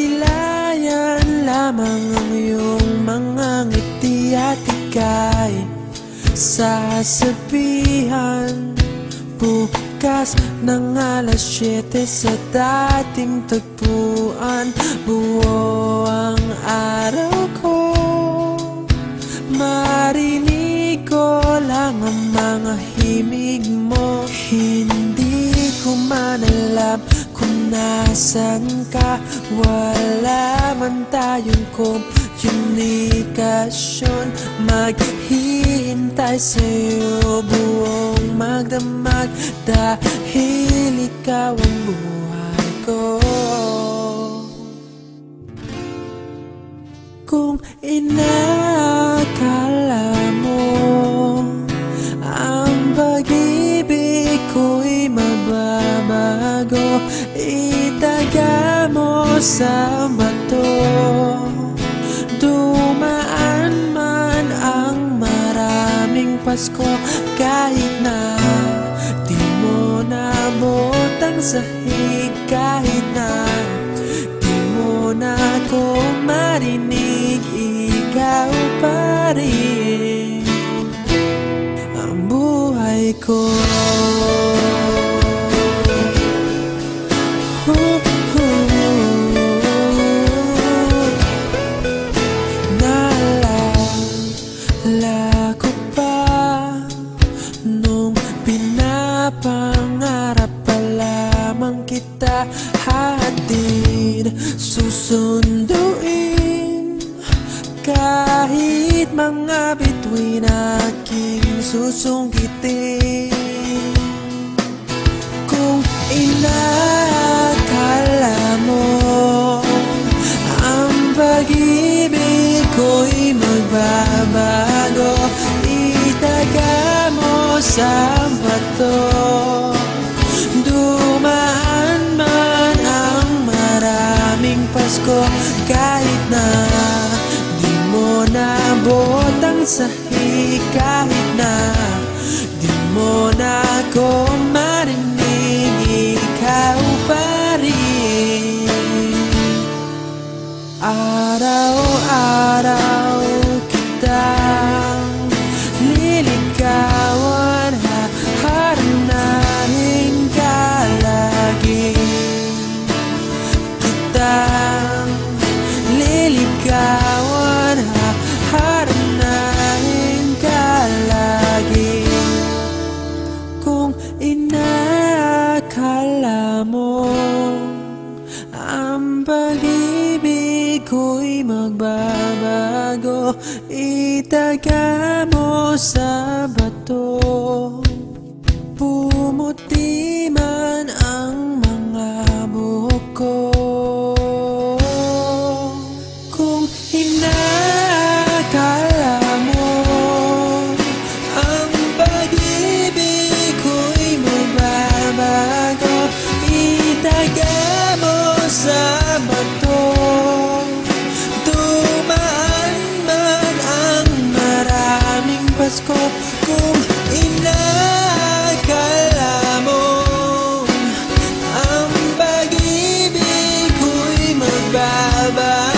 Masilayan lamang ang iyong mga ngiti at ika'y sasabihan bukas ng alas 7 sa dating tagpuan. Buo ang araw ko, marinig ko lang ang mga himig mo. Hindi ko man alam kung nasan ka, wala man tayong komunikasyon. Maghihintay sa'yo buong magdamag dahil ikaw ang buhay ko. Kung inakala mo ang pag-ibig ko'y magbabago, itaga mo sa bato. Dumaan man ang maraming Pasko, kahit na di mo nabotang sahig, kahit na di mo na ako marinig, ikaw pa rin ang buhay ko. Naalala ko pa nung pinapangarap pa lamang kita, hatid susunduin kahit mga bituin aking susungkitin. Kung inakala mo ang pag-ibig ko'y magbabago, itaga mo sa bato. Dumaan man ang maraming Pasko, kahit na di mo nabotang sahig, kahit na di mo na ako marinig, ikaw pa rin. Araw-araw kitang liligawan, haharanahin ka lagi. Kitang liligawan, haharanahin ka lagi. Kung inakala mo ang pag-ibig ko'y magbabago, itaga mo sa bato. Pumuti man ang mga buhok ko. Kung inakala mo ang pag-ibig ko'y magbabago, itaga mo sa bato. Dumaan man ang maraming Pasko, kung inakala mo ang pag-ibig ko'y magbabago,